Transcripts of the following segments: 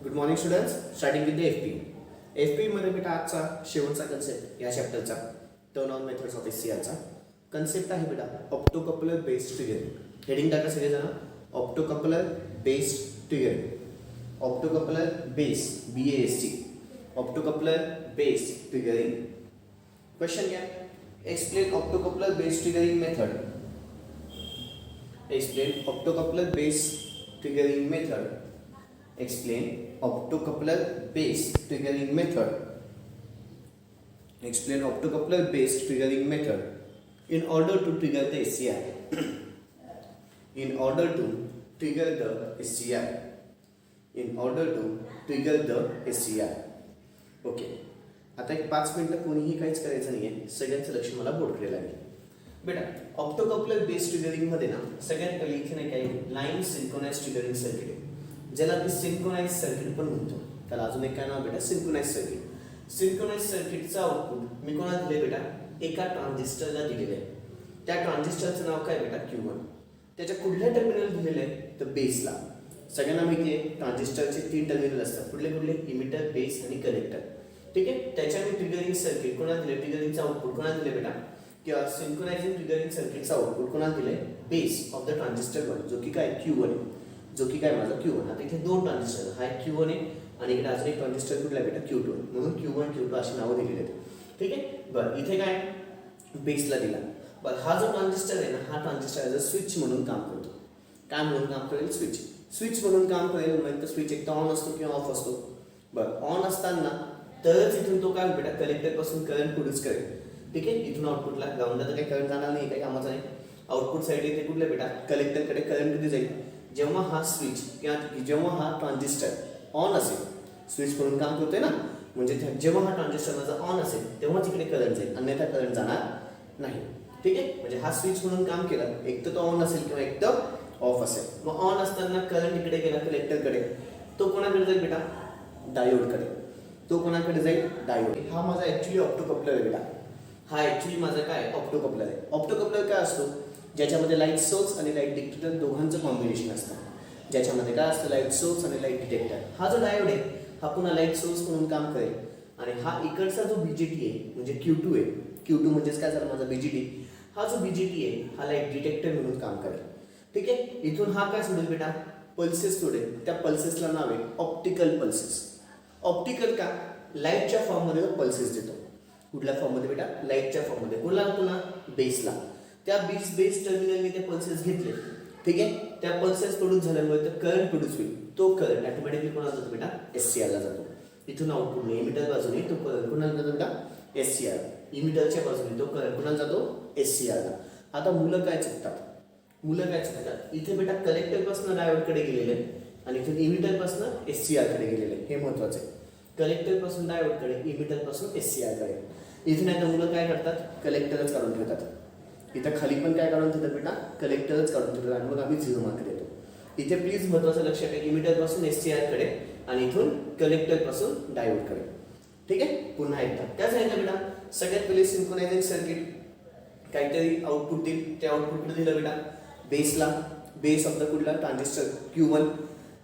Good morning students. Starting with the FP. FP मध्ये बेटा आजचा शेवटचा कन्सेप्ट या चॅप्टरचा टर्न ऑन मेथड्स ऑफ एससीआरचा कन्सेप्ट आहे बेटा ऑप्टोकपलर बेस्ड ट्रिगरिंग. हेडिंग टाका सगळेजण. Optocoupler based triggering. Optocoupler base BAST. Optocoupler based triggering. Question क्या है? Explain optocoupler based triggering method. Explain optocoupler based triggering method. Explain optocoupler based triggering method. Explain optocoupler based triggering method. In order to trigger the SCR. In order to trigger the SCR. In order to trigger the SCR. Okay. आता एक 5 मिनिटं कोणीही काहीच करायचं नाहीये. सगळ्यांचं लक्ष मला बोर्डकडे लागेल. बेटा ऑप्टोकपलर बेस्ड ट्रिगरिंग मध्ये ना सगळ्यात पहिले इथे नाही काय लाईन सिंक्रोनाइज ट्रिगरिंग सर्किट आहे, ज्याला आपण सिंक्रोनाइज सर्किट पण म्हणतो. त्याला अजून एक काय नाव बेटा सिंक्रोनाइज सर्किट. सिंक्रोनाइज सर्किटचा आउटपुट मी कोणाला दिले बेटा एका ट्रान्झिस्टरला दिलेले आहे. त्या ट्रान्झिस्टरचं नाव काय बेटा Q1. त्याच्या कुठल्या टर्मिनल दिलेले आहे तर बेसला. सगळ्यांना माहिती आहे ट्रान्झिस्टरचे 3 टर्मिनल असतात. कुठले कुठले इमिटर बेस आणि कलेक्टर. ठीक आहे. त्याच्याने ट्रिगरिंग सर्किट कोणाला दिले, ट्रिगरिंगचा आउटपुट कोणाला दिले बेटा किंवा सिंक्रोनाइजिंग ट्रिगरिंग सर्किटचा आउटपुट कोणाला दिले बेस ऑफ द ट्रान्झिस्टर 1 जो की काय Q1 आहे. जो की काय माझा Q1. आता इथे 2 ट्रान्झिस्टर हा Q1 आहे आणि इकडे अजून एक ट्रान्झिस्टर कुठला बेटा Q2 म्हणून Q1 Q2 अशी नावं दिलेली आहेत. ठीक आहे. बरं इथे काय बेसला दिला. बरं हा जो ट्रान्झिस्टर आहे ना हा ट्रान्झिस्टर ॲज अ स्विच म्हणून काम करतो. काय म्हणून काम करेल स्विच. स्विच म्हणून काम करेल म्हणजे स्विच एकदा ऑन असतो किंवा ऑफ असतो. बरं ऑन असताना तरच इथून तो काय बेटा कलेक्टर पासून करंट प्रोड्यूस करेल. ठीक आहे. इथून आउटपुटला ग्राउंडला तर काही करंट जाणार नाही, काही कामाचं नाही. आउटपुट साईड इथे कुठले बेटा कलेक्टरकडे करंट किती जाईल जेव्हा हा स्विच किंवा जेव्हा हा ट्रान्झिस्टर ऑन असेल. स्विच म्हणून काम करतोय ना म्हणजे जेव्हा हा ट्रान्झिस्टर माझा ऑन असेल तेव्हा तिकडे करंट जाईल, अन्यथा करंट जाणार नाही. ठीक आहे. म्हणजे हा स्विच म्हणून काम केलं एक तर तो ऑन असेल किंवा एक तर ऑफ असेल. मग ऑन असताना करंट इकडे गेला कलेक्टरकडे, तो कोणाकडे जाईल बेटा डायोडकडे. तो कोणाकडे जाईल डायोड. हा माझा ऍक्च्युली ऑप्टोकपलर आहे बेटा. हा ऍक्च्युली माझा काय ऑप्टोकपलर आहे. ऑप्टोकपलर काय असतो ज्याच्यामध्ये लाईट सोर्स आणि लाईट डिटेक्टर दोघांचं कॉम्बिनेशन असतं. ज्याच्यामध्ये काय असतं लाईट सोर्स आणि लाईट डिटेक्टर. हा जो डायोड आहे हा पुन्हा लाईट सोर्स म्हणून काम करेल आणि हा इकडचा जो BJT आहे म्हणजे Q2 आहे. Q2 म्हणजेच काय झालं माझा BJT. हा जो BJT आहे हा लाईट डिटेक्टर म्हणून काम करेल. ठीक आहे. इथून हा काय सोडेल बेटा पल्सेस सोडेल. त्या पल्सेसला नाव आहे ऑप्टिकल पल्सेस. ऑप्टिकल का लाईटच्या फॉर्ममध्ये पल्सेस देतो. कुठल्या फॉर्ममध्ये बेटा लाईटच्या फॉर्ममध्ये. कुठला पुन्हा बेसला. त्या बेस टर्मिनलने ते पल्सेस घेतले. ठीक आहे. त्या पल्सेस प्रोड्यूस झाल्यामुळे तर करंट प्रोड्यूस होईल. तो करंट ऑटोमॅटिकली कोणाला जातो बेटा SCR ला जातो. इथून आउटपुट इमिटर बाजूने तो करंट कोणाला जातो बेटा SCR. इमिटरच्या बाजूने तो करंट कोणाला जातो SCR ला. आता मुलं काय चुकतात. इथे बेटा कलेक्टर पासून डायोडकडे गेलेले आणि इथून इमिटर पासून SCR कडे गेलेले. हे महत्वाचं आहे. कलेक्टर पासून डायोडकडे इमिटर पासून SCR कडे. इथून आता मुलं काय करतात कलेक्टरच काढून ठेवतात. इथं खाली पण काय काढून ठेवतात बेटा कलेक्टरच काढून ठेवतात आणि मग आम्ही 0 मार्क देतो. इथे प्लीज महत्वाचं लक्षात ठेवा इमिटर पासून SCR कडे आणि इथून कलेक्टर पासून डायोडकडे. ठीक आहे. पुन्हा एकदा काय सांगितलं बेटा सगळ्यात पहिले सिंक्रोनायझिंग सर्किट काहीतरी आउटपुट देईल. ते आउटपुट कुठे दिलं बेटा बेसला. बेस ऑफ द कुठला ट्रान्झिस्टर Q1.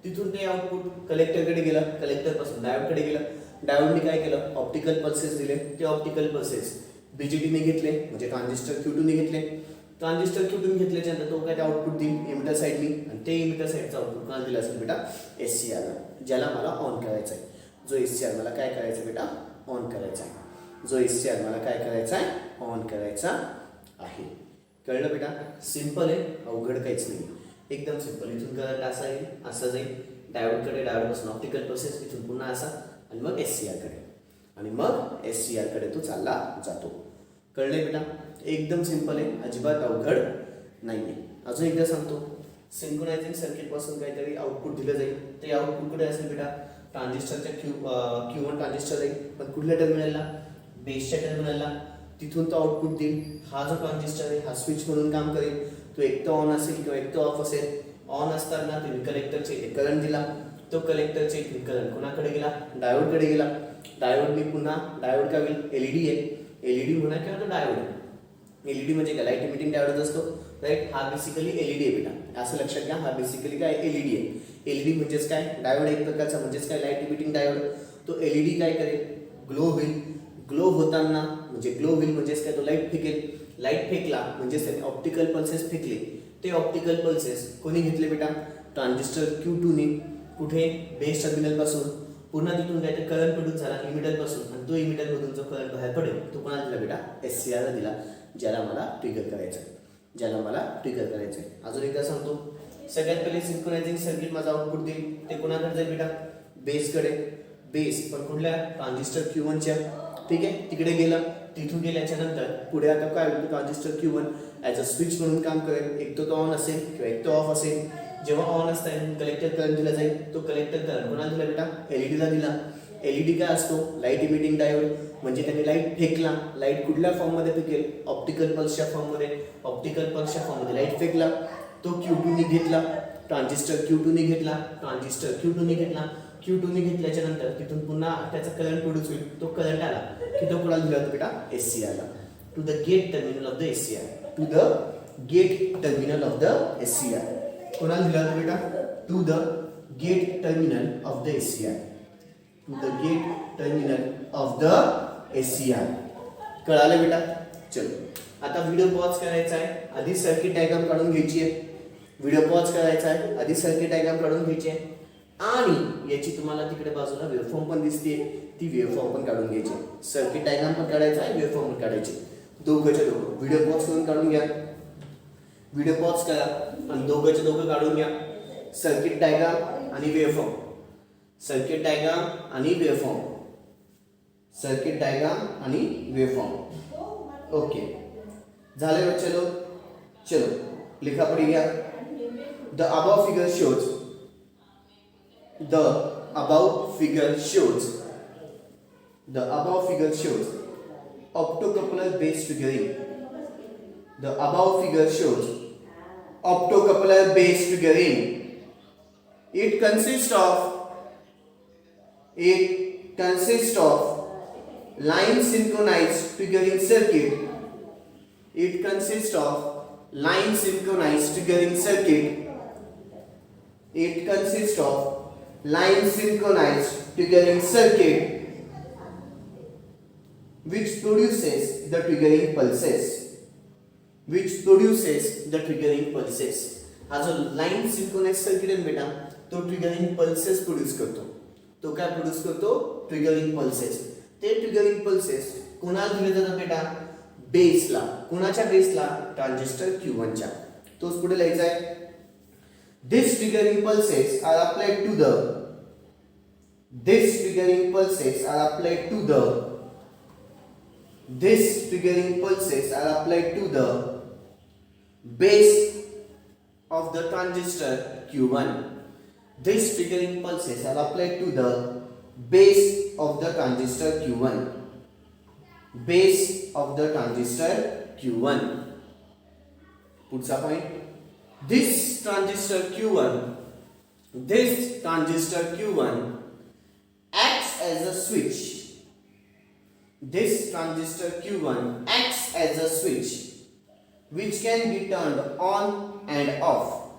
तिथून ते आउटपुट कलेक्टरकडे गेलं. कलेक्टर पासून डायोडकडे गेलं. डायोडने काय केलं ऑप्टिकल पल्सेस दिले. ते ऑप्टिकल पल्सेस BJTने घेतले म्हणजे ट्रान्झिस्टर Q2 ने घेतले. ट्रान्झिस्टर Q2 घेतल्याच्या नंतर तो काय आउटपुट देईल इमिटर साईडनी आणि ते इमिटर साईडचा आउटपुट कोणाला दिला असेल बेटा SCR ला, ज्याला मला ऑन करायचा आहे. जो SCR मला काय करायचा आहे बेटा ऑन करायचा आहे. जो SCR मला काय करायचा आहे ऑन करायचा आहे. कळलं बेटा. सिंपल आहे, अवघड काहीच नाही. एकदम सिंपल. इथून करंट असा येईल असं जाईल डायोडकडे. डायोडपासून ऑप्टिकल प्रोसेस इथून पुन्हा असा आणि मग SCR कडे आणि मग SCR कडे तो चालला जातो. कळले बेटा. एकदम सिंपल आहे, अजिबात अवघड नाहीये. अजून एकदा सांगतो सिंक्रोनायझिंग सर्किट पासून काहीतरी आउटपुट दिलं जाईल. ते आउटपुट कुठे असेल बेटा ट्रान्झिस्टरच्या Q1 ट्रान्झिस्टर जाईल पण कुठल्या टर्मिनलला बेसच्या टर्मिनलला. तिथून तो आउटपुट देईल. हा जो ट्रान्झिस्टर आहे हा स्विच म्हणून काम करेल. तो एक तर ऑन असेल किंवा एक तर ऑफ असेल. ऑन असताना तुम्ही कलेक्टरचे करंट दिला. तो कलेक्टरचे करंट कोणाकडे गेला डायोडकडे गेला. डायोडने पुन्हा डायोड काय होईल LED आहे. LED म्हणा किंवा तो डायोड आहे. LED म्हणजे काय लाईट इमिटिंग डायोडच असतो. राईट. हा बेसिकली एलईडी आहे बेटा, असं लक्षात घ्या. हा बेसिकली काय एलईडी आहे. एलईडी म्हणजेच काय, डायोड एक प्रकारचा, म्हणजेच काय लाईट इमिटिंग डायोड. तो एलईडी काय करेल, ग्लो होईल. ग्लो होताना म्हणजे ग्लो होईल म्हणजेच काय, तो लाईट फेकेल. लाईट फेकला म्हणजेच त्याने ऑप्टिकल पल्सेस फेकले. ते ऑप्टिकल पल्सेस कोणी घेतले बेटा, ट्रान्झिस्टर Q2 ने. कुठे, बेस टर्मिनल पासून. पुन्हा तिथून काय तर करंट प्रोड्यूस झाला इमिटर पासून, आणि तो इमिटर मधून जो करंट बाहेर पडेल तो कोणाला दिला बेटा, SCR ला दिला, ज्याला मला ट्रिगर करायचं आहे. ज्याला मला ट्रिगर करायचं आहे. अजून एकदा सांगतो, सगळ्यात पहिले सिंक्रोनायझिंग सर्किट माझा आउटपुट देईल, ते कोणाकडे जाईल बेटा, बेसकडे. बेस पण कुठल्या, ट्रान्झिस्टर Q1 च्या. ठीक आहे, तिकडे गेलं. तिथून गेल्याच्या नंतर पुढे आता काय होतं, transistor Q1 as a switch म्हणून काम करेल. एक तो ऑन असेल किंवा एक तो ऑफ असेल. जेव्हा ऑन असताना कलेक्टर करंट दिला जाईल, तो कलेक्टर करंट कोणाला दिला बेटा, एलईडीला दिला. एलईडी काय असतो, लाईट इमिटिंग डायोड. म्हणजे त्याने लाईट फेकला. लाईट कुठल्या फॉर्ममध्ये फेकेल, ऑप्टिकल पल्सच्या फॉर्ममध्ये. ऑप्टिकल पल्सच्या फॉर्ममध्ये लाईट फेकला, तो Q2 ने घेतला. ट्रान्झिस्टर Q2 ने घेतला. ट्रान्झिस्टर Q2 ने घेतला. Q2 ने घेतल्याच्या नंतर तिथून पुन्हा त्याचा करंट प्रोड्यूस होईल. तो करंट आला की तो कोणाला दिला जातो बेटा, SCR ला. To the gate terminal of the SCR. To the gate terminal of the SCR. कोणाला दिला जातो बेटा, to the gate terminal of the SCR. To the gate terminal of the SCR. कळालं बेटा. चलो आता व्हिडिओ पॉज करायचा आहे. आधी सर्किट डायग्राम काढून घ्यायची आहे. व्हिडिओ पॉज करायचा आहे, आधी सर्किट डायग्राम काढून घ्यायची आहे. आणि याची तुम्हाला तिकडे बाजूला वेव्हफॉर्म पण दिसते, ती वेव्हफॉर्म पण काढून घ्यायची. सर्किट डायग्राम पण काढायचा आहे, वेव्हफॉर्म पण काढायची. दोघंच्या दोघं व्हिडिओ पॉज करून काढून घ्या. व्हिडिओ पॉज करा आणि दोघंच्या दोघं काढून घ्या. सर्किट डायग्राम आणि वेव्हफॉर्म. सर्किट डायग्राम आणि वेव्हफॉर्म. सर्किट डायग्राम आणि वेव्हफॉर्म. ओके, झाले बच्चे लोग. चलो लिखा पड़ेगा. The above figure shows, the above figure shows, the above figure shows optocoupler base triggering. The above figure shows optocoupler base triggering. It consists of line synchronized triggering circuit. It consists of line synchronized triggering circuit. It consists of line synchronized triggering circuit which produces the triggering pulses. Which produces the triggering pulses. हा जो line synchronise circuit आहे बेटा, तो triggering pulses produce करतो. तो काय produce करतो, triggering pulses. ते ट्रिगरिंग पल्सेस कोणाला दिले जातात बेटा, बेसला. कोणाच्या बेसला, ट्रान्झिस्टर Q1 च्या. तोच पुढे लिहायचा आहे. This triggering pulses are applied to the This triggering pulses are applied to the This triggering pulses are applied to the base of the transistor Q1. This triggering pulses are applied to the base of the transistor Q1. Base of the transistor Q1. पुढचा point. This transistor Q1 acts as a switch. This transistor Q1 acts as a switch which can be turned on and off.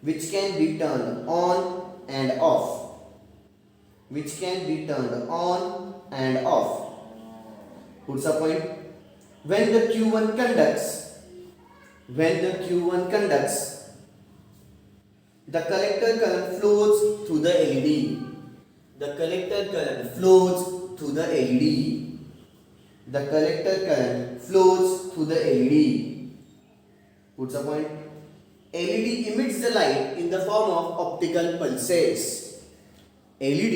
Which can be turned on and off. Which can be turned on and off. What's the point? When the Q1 conducts, the collector current flows through the LED. The collector current flows through the LED. The collector current flows through the LED. What's the point? LED emits the light in the form of optical pulses. LED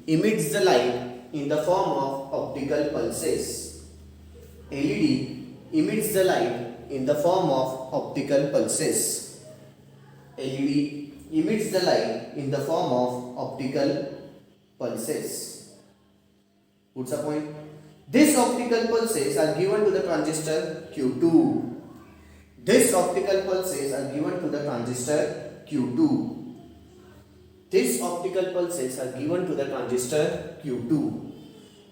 emits the light in the form of optical pulses. LED emits the light in the form of optical pulses. LED emits the light in the form of optical pulses. What's the point? These optical pulses are given to the transistor Q2. These optical pulses are given to the transistor Q2. These optical pulses are given to the transistor Q2,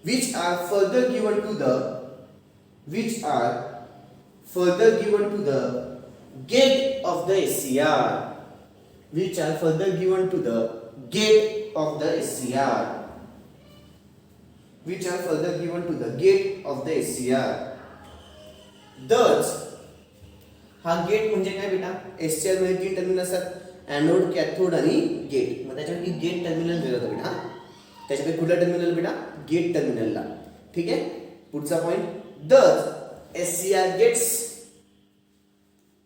which are further given to the gate of the SCR, which are further given to the gate of the SCR, which are further given to the gate of the SCR. Thus, हा gate म्हणजे काय बेटा, SCR मध्ये 3 terminal असतात, anode, cathode आणि gate. मग त्याच्यापैकी gate terminal दिलं होतं बेटा, त्याच्यापैकी कुठला टर्मिनल बेटा, गेट टर्मिनलला. ठीक आहे. पुढचा पॉइंट, दस एससीआर गेट्स,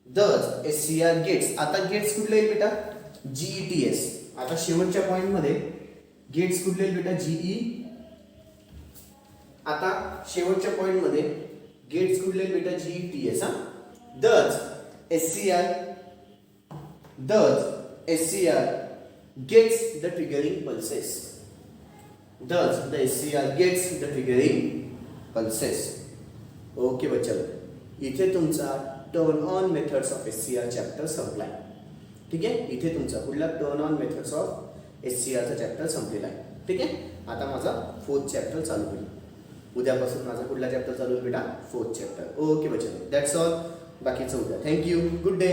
दस एससीआर गेट्स. आता गेट्स कुठले आहेत बेटा, जीईटीएस. आता शेवटच्या पॉइंट मध्ये गेट्स कुठले आहेत बेटा, जीई. आता शेवटच्या पॉइंट मध्ये गेट्स कुठले आहेत बेटा, जीईटीएस. हा, thus SCR gets the triggering pulses. Thus the SCR gets the triggering pulses. Okay बच्चा, इथे तुमचा turn on methods of SCR chapter संपलाय. ठीक आहे. इथे तुमचा कुठला turn on methods of SCR चा चॅप्टर संपलेला आहे. ठीक आहे. आता माझा 4th चॅप्टर चालू होईल. उद्यापासून माझा कुठला चॅप्टर चालू होईल बेटा, 4th चॅप्टर. ओके बच्चा, दॅट्स ऑल. बाकीचं उद्या. थँक्यू. Good day.